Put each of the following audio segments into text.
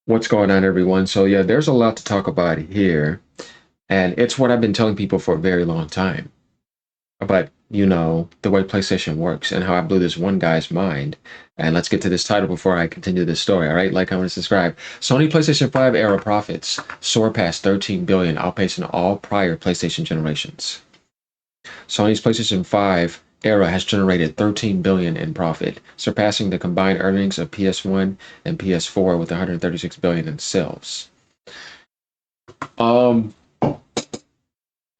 What's going on, everyone? So, yeah, there's a lot to talk about here, and it's what I've been telling people for a very long time about, the way PlayStation works and how I blew this one guy's mind. And let's get to this title before I continue this story. All right, like, comment, subscribe. Sony PlayStation 5 era profits soar past 13 billion, outpacing all prior PlayStation generations. Sony's PlayStation 5 era has generated 13 billion in profit, surpassing the combined earnings of PS1 and PS4 with 136 billion in sales. Um,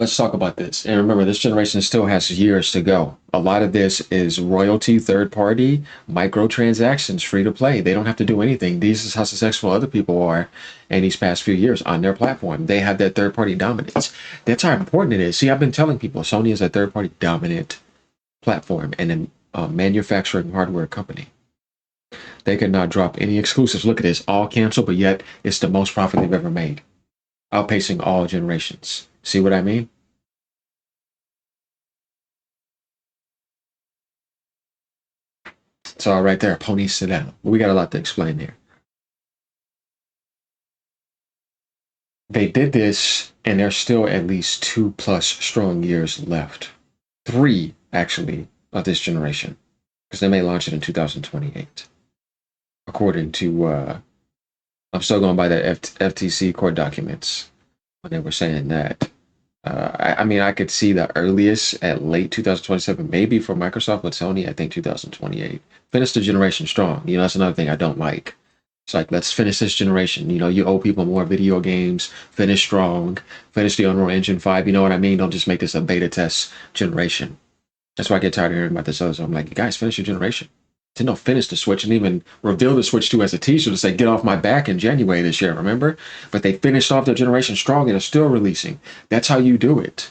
let's talk about this. And remember, this generation still has years to go. A lot of this is royalty, third party, microtransactions, free to play. They don't have to do anything. This is how successful other people are in these past few years on their platform. They have that third party dominance. That's how important it is. See, I've been telling people Sony is a third party dominant platform and a manufacturing hardware company. They could not drop any exclusives. Look at this, all canceled, but yet it's the most profit they've ever made, outpacing all generations. See what I mean? It's all right there. Ponies sit down. We got a lot to explain here. They did this, and there's still at least 2+ strong years left. Three, actually, of this generation, because they may launch it in 2028, according to. I'm still going by the FTC court documents when they were saying that. I mean, I could see the earliest at late 2027, maybe for Microsoft, but Sony, I think 2028. Finish the generation strong. That's another thing I don't like. It's like, let's finish this generation. You owe people more video games, finish strong, finish the Unreal Engine 5. You know what I mean? Don't just make this a beta test generation. That's why I get tired of hearing about this other. So I'm like, you guys, finish your generation. Nintendo finished the Switch and even revealed the Switch 2 as a teaser to say, get off my back in January this year, remember? But they finished off their generation strong and are still releasing. That's how you do it.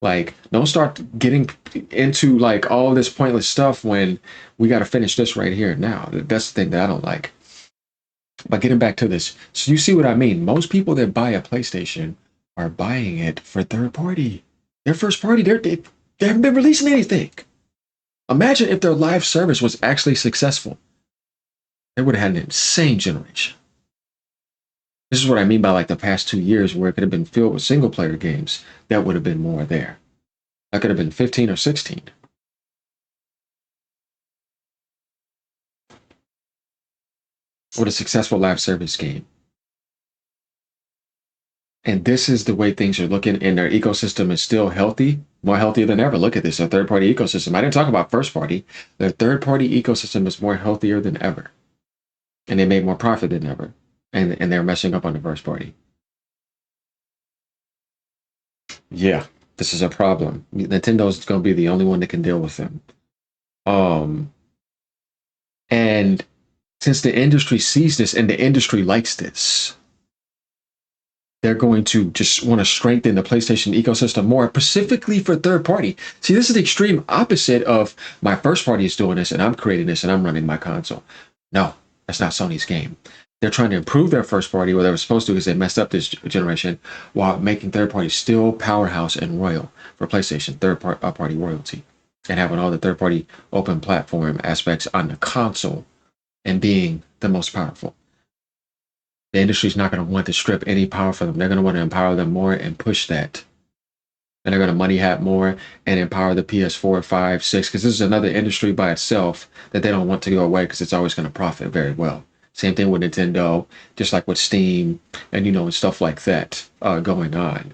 Like, don't start getting into like all this pointless stuff when we got to finish this right here now. That's the thing that I don't like. But getting back to this, so you see what I mean? Most people that buy a PlayStation are buying it for third party. Their first party, they haven't been releasing anything. Imagine if their live service was actually successful. They would have had an insane generation. This is what I mean by like the past 2 years where it could have been filled with single player games. That would have been more there. That could have been 15 or 16. With a successful live service game. And this is the way things are looking, and their ecosystem is still healthy, more healthier than ever. Look at this, their third party ecosystem. I didn't talk about first party. Their third party ecosystem is more healthier than ever. And they made more profit than ever. And they're messing up on the first party. Yeah, this is a problem. Nintendo's going to be the only one that can deal with them. Um, and since the industry sees this and the industry likes this, they're going to just want to strengthen the PlayStation ecosystem more, specifically for third party. See, this is the extreme opposite of my first party is doing this and I'm creating this and I'm running my console. No, that's not Sony's game. They're trying to improve their first party, what they were supposed to because they messed up this generation, while making third party still powerhouse and royal for PlayStation, party royalty, and having all the third party open platform aspects on the console and being the most powerful. The industry's not going to want to strip any power from them. They're going to want to empower them more and push that. And they're going to money hat more and empower the PS4, 5, 6, because this is another industry by itself that they don't want to go away because it's always going to profit very well. Same thing with Nintendo, just like with Steam and, and stuff like that going on.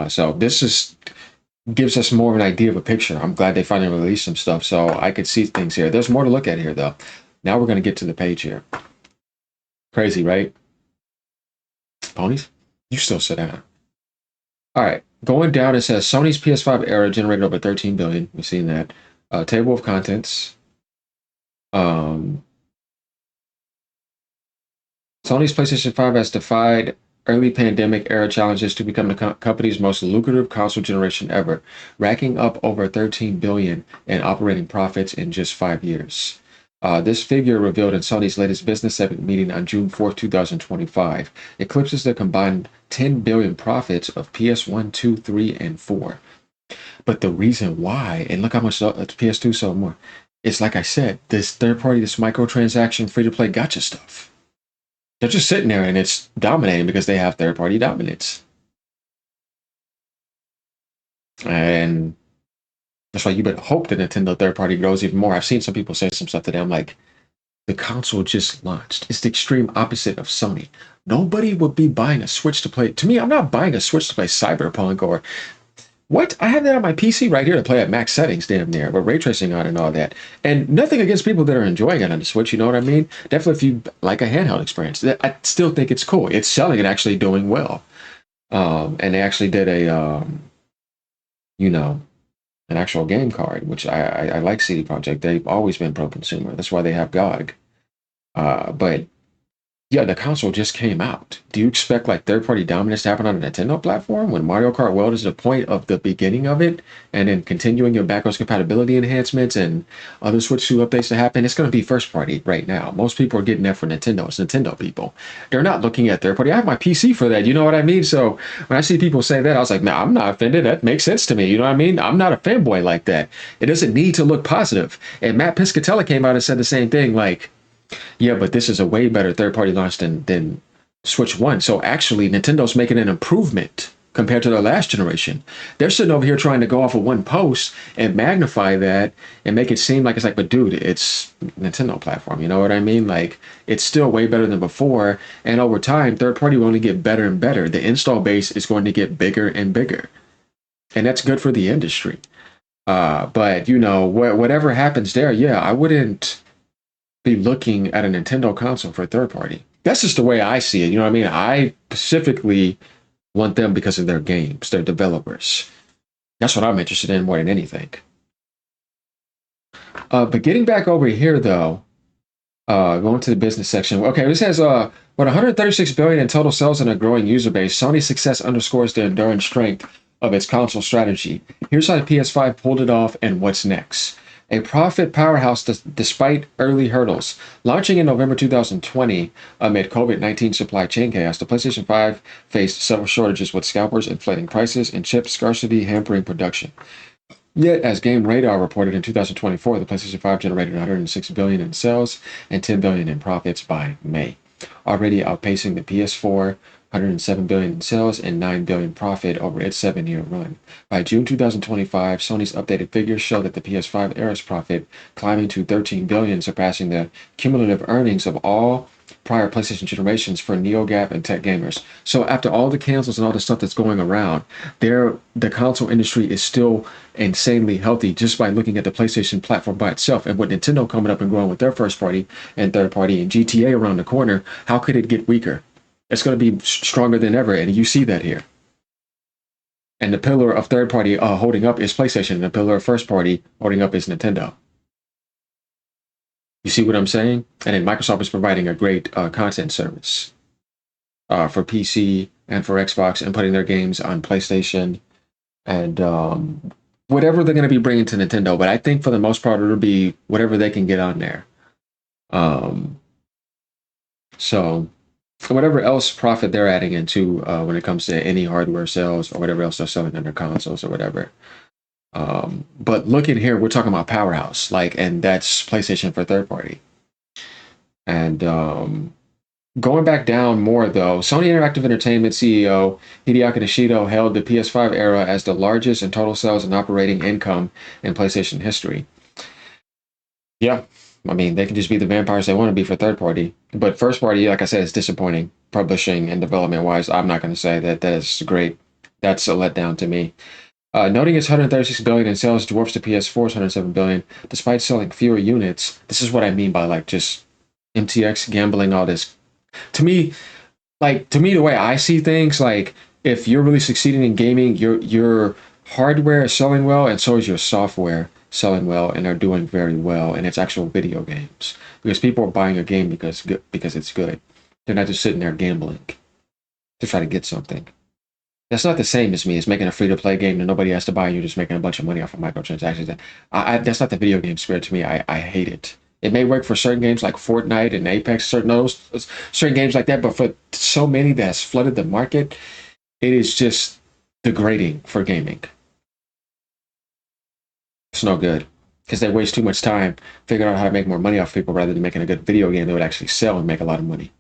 So this is gives us more of an idea of a picture. I'm glad they finally released some stuff so I could see things here. There's more to look at here, though. Now we're going to get to the page here. Crazy, right? Ponies? You still sit down. All right. Going down, it says Sony's PS5 era generated over 13 billion. We've seen that. Table of contents. Um, Sony's PlayStation 5 has defied early pandemic era challenges to become the company's most lucrative console generation ever, racking up over 13 billion in operating profits in just 5 years. This figure, revealed in Sony's latest business segment meeting on June 4th, 2025, eclipses the combined 10 billion profits of PS1, 2, 3, and 4. But the reason why, and look how much PS2 sold more, it's like I said, this third party, this microtransaction, free to play gotcha stuff. They're just sitting there and it's dominating because they have third party dominance. And that's why you better hope the Nintendo third party grows even more. I've seen some people say some stuff today. I'm like, the console just launched. It's the extreme opposite of Sony. Nobody would be buying a Switch to play. To me, I'm not buying a Switch to play Cyberpunk or what? I have that on my PC right here to play at max settings, damn near, with ray tracing on and all that. And nothing against people that are enjoying it on the Switch, you know what I mean? Definitely if you like a handheld experience. I still think it's cool. It's selling and actually doing well. And they actually did a, you know, an actual game card, which I like CD Projekt. They've always been pro-consumer. That's why they have GOG. But yeah, the console just came out. Do you expect like third-party dominance to happen on a Nintendo platform when Mario Kart World is the point of the beginning of it, and then continuing your backwards compatibility enhancements and other Switch 2 updates to happen? It's going to be first-party right now. Most people are getting that for Nintendo. It's Nintendo people. They're not looking at third-party. I have my PC for that. You know what I mean? So when I see people say that, I was like, man, I'm not offended. That makes sense to me. You know what I mean? I'm not a fanboy like that. It doesn't need to look positive. And Matt Piscatella came out and said the same thing, like, yeah, but this is a way better third party launch than Switch 1. So actually, Nintendo's making an improvement compared to their last generation. They're sitting over here trying to go off of one post and magnify that and make it seem like it's like, but dude, it's Nintendo platform. You know what I mean? Like, it's still way better than before. And over time, third party will only get better and better. The install base is going to get bigger and bigger. And that's good for the industry. But, you know, whatever happens there, yeah, I wouldn't be looking at a Nintendo console for a third party. That's just the way I see it. You know what I mean? I specifically want them because of their games, their developers. That's what I'm interested in more than anything. But getting back over here, though, going to the business section. Okay, this has with 136 billion in total sales and a growing user base, Sony's success underscores the enduring strength of its console strategy. Here's how the PS5 pulled it off and what's next. A profit powerhouse despite early hurdles. Launching in November 2020 amid COVID-19 supply chain chaos, the PlayStation 5 faced several shortages with scalpers inflating prices and chip scarcity hampering production. Yet, as Game Radar reported in 2024, the PlayStation 5 generated 106 billion in sales and 10 billion in profits by May, already outpacing the PS4 107 billion in sales and 9 billion profit over its 7-year run. By June 2025, Sony's updated figures show that the PS5 era's profit climbing to 13 billion, surpassing the cumulative earnings of all prior PlayStation generations for NeoGAF and tech gamers. So after all the cancels and all the stuff that's going around, the console industry is still insanely healthy just by looking at the PlayStation platform by itself. And with Nintendo coming up and growing with their first party and third party and GTA around the corner, how could it get weaker? It's going to be stronger than ever, and you see that here. And the pillar of third party holding up is PlayStation, and the pillar of first party holding up is Nintendo. You see what I'm saying? And then Microsoft is providing a great content service for PC and for Xbox and putting their games on PlayStation and whatever they're going to be bringing to Nintendo. But I think for the most part, it'll be whatever they can get on there. So whatever else profit they're adding into when it comes to any hardware sales or whatever else they're selling on their consoles or whatever. But look in here, we're talking about powerhouse, like, and that's PlayStation for third party. And going back down more though, Sony Interactive Entertainment CEO Hideaki Nishida hailed the PS5 era as the largest in total sales and operating income in PlayStation history. Yeah, I mean, they can just be the vampires they want to be for third party. But first party, like I said, is disappointing. Publishing and development wise, I'm not going to say that that's great. That's a letdown to me. Noting its 136 billion in sales dwarfs the PS4's 107 billion, despite selling fewer units. This is what I mean by like just MTX gambling, all this. To me, the way I see things, like if you're really succeeding in gaming, your hardware is selling well, and so is your software selling well, and are doing very well, and it's actual video games because people are buying a game because it's good. They're not just sitting there gambling to try to get something. That's not the same as me as making a free-to-play game that nobody has to buy and you're just making a bunch of money off of microtransactions. That's not the video game spirit to me. I hate it. It may work for certain games like Fortnite and Apex, certain games like that, but for so many that has flooded the market, it is just degrading for gaming. It's no good because they waste too much time figuring out how to make more money off people rather than making a good video game that would actually sell and make a lot of money.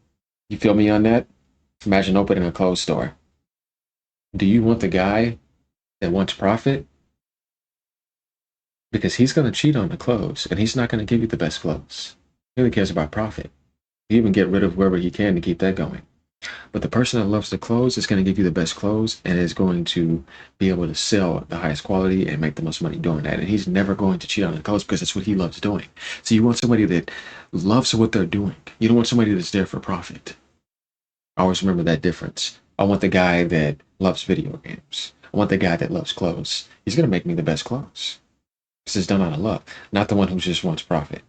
You feel me on that? Imagine opening a clothes store. Do you want the guy that wants profit? Because he's going to cheat on the clothes and he's not going to give you the best clothes. He only cares about profit. He even get rid of whoever he can to keep that going. But the person that loves the clothes is going to give you the best clothes and is going to be able to sell the highest quality and make the most money doing that. And he's never going to cheat on the clothes because that's what he loves doing. So you want somebody that loves what they're doing. You don't want somebody that's there for profit. I always remember that difference. I want the guy that loves video games. I want the guy that loves clothes. He's going to make me the best clothes. This is done out of love, not the one who just wants profit.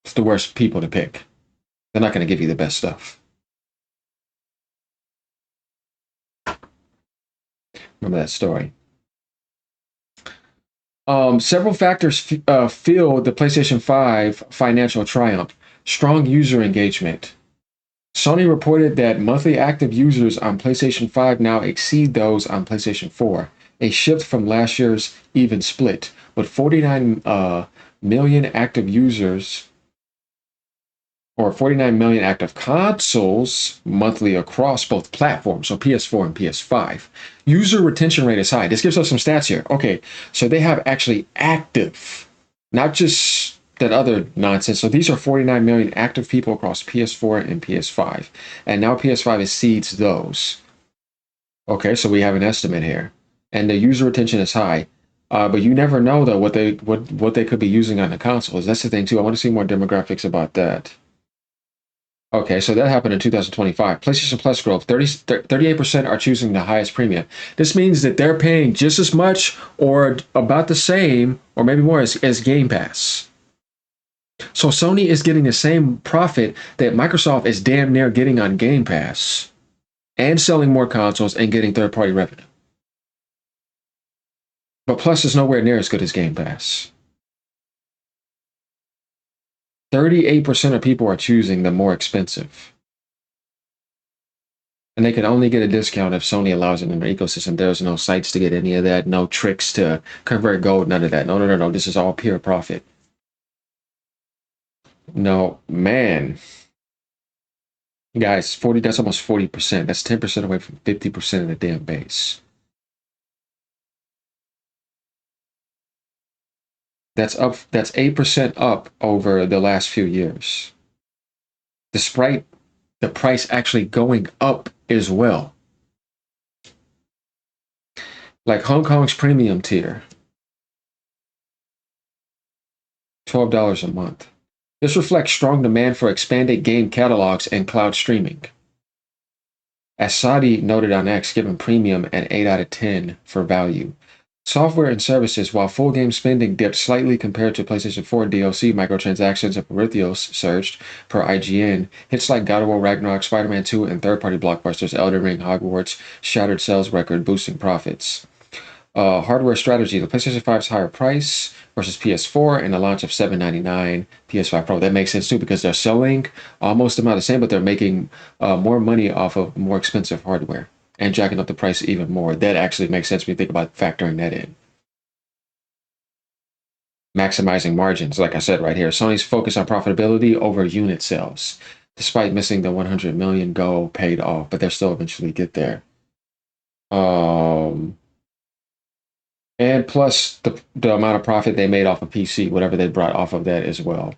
It's the worst people to pick. They're not going to give you the best stuff. Remember that story. Several factors fueled the PlayStation 5 financial triumph. Strong user engagement. Sony reported that monthly active users on PlayStation 5 now exceed those on PlayStation 4, a shift from last year's even split, with 49 million active users or 49 million active consoles monthly across both platforms, so PS4 and PS5. User retention rate is high. This gives us some stats here. Okay, so they have actually active, not just that other nonsense. So these are 49 million active people across PS4 and PS5. And now PS5 exceeds those. Okay, so we have an estimate here. And the user retention is high. But you never know though what they could be using on the consoles. That's the thing too. I want to see more demographics about that. Okay, so that happened in 2025. PlayStation Plus growth, 38% are choosing the highest premium. This means that they're paying just as much or about the same, or maybe more, as Game Pass. So Sony is getting the same profit that Microsoft is damn near getting on Game Pass and selling more consoles and getting third-party revenue. But Plus is nowhere near as good as Game Pass. 38% of people are choosing the more expensive. And they can only get a discount if Sony allows it in their ecosystem. There's no sites to get any of that, no tricks to convert gold, none of that. No, no, no, no. This is all pure profit. No, man. Guys, 40, that's almost 40%. That's 10% away from 50% of the damn base. That's 8% up over the last few years. Despite the price actually going up as well. Like Hong Kong's premium tier, $12 a month. This reflects strong demand for expanded game catalogs and cloud streaming. As Saudi noted on X, giving premium an 8 out of 10 for value. Software and services, while full game spending dipped slightly compared to PlayStation 4 DLC, microtransactions and peripherals surged per IGN. Hits like God of War Ragnarok, Spider-Man 2, and third-party blockbusters Elden Ring, Hogwarts shattered sales record, boosting profits. Hardware strategy, the PlayStation 5's higher price versus PS4 and the launch of $799 PS5 Pro. That makes sense too because they're selling almost the amount of same, but they're making more money off of more expensive hardware and jacking up the price even more. That actually makes sense when you think about factoring that in. Maximizing margins, like I said right here. Sony's focus on profitability over unit sales. Despite missing the 100 million goal paid off, but they'll still eventually get there. And plus the amount of profit they made off of PC, whatever they brought off of that as well.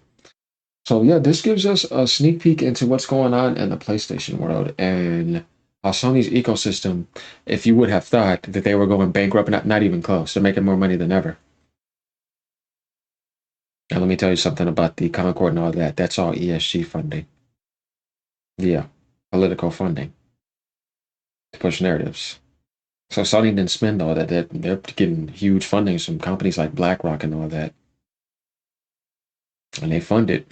So yeah, this gives us a sneak peek into what's going on in the PlayStation world and how Sony's ecosystem, if you would have thought that they were going bankrupt, not even close. They're making more money than ever. And let me tell you something about the Concord and all that. That's all ESG funding. Yeah, political funding to push narratives. So Sony didn't spend all that. They're getting huge fundings from companies like BlackRock and all that. And they fund it.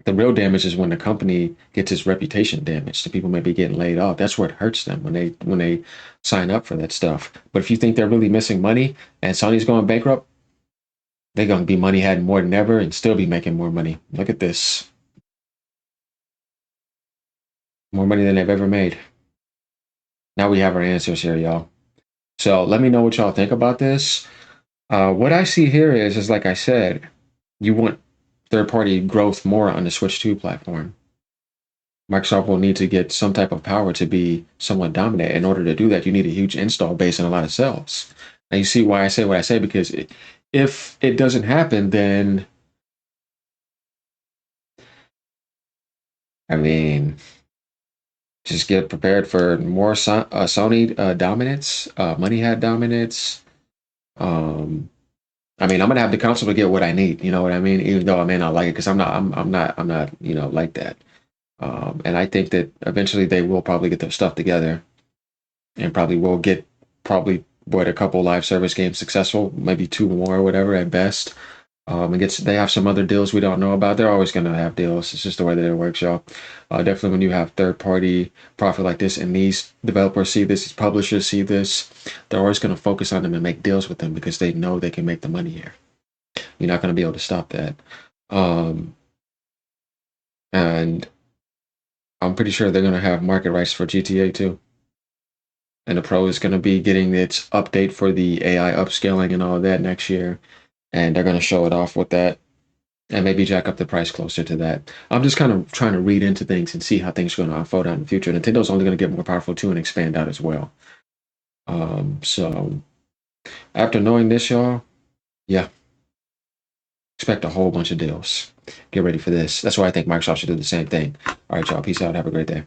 The real damage is when the company gets its reputation damaged. The people may be getting laid off. That's what hurts them when they sign up for that stuff. But if you think they're really missing money and Sony's going bankrupt, they're going to be money had more than ever and still be making more money. Look at this. More money than they've ever made. Now we have our answers here, y'all. So let me know what y'all think about this. What I see here is like I said, you want third-party growth more on the Switch 2 platform. Microsoft will need to get some type of power to be somewhat dominant. In order to do that, you need a huge install base and a lot of sales. And you see why I say what I say, because if it doesn't happen, then I mean, just get prepared for more Sony dominance, money hat dominance. Um, I mean, I'm gonna have the console to get what I need. You know what I mean? Even though I may not like it, because I'm not, like that. And I think that eventually they will probably get their stuff together and probably will get probably what a couple live service games successful, maybe two more or whatever at best. And gets they have some other deals we don't know about. They're always going to have deals. It's just the way that it works, y'all. Definitely, when you have third party profit like this, and these developers see this, these publishers see this, they're always going to focus on them and make deals with them because they know they can make the money here. You're not going to be able to stop that. Um, and I'm pretty sure they're going to have market rights for GTA too. And the Pro is going to be getting its update for the AI upscaling and all of that next year. And they're going to show it off with that and maybe jack up the price closer to that. I'm just kind of trying to read into things and see how things are going to unfold out in the future. Nintendo's only going to get more powerful too and expand out as well. So after knowing this, y'all, yeah, expect a whole bunch of deals. Get ready for this. That's why I think Microsoft should do the same thing. All right, y'all. Peace out. Have a great day.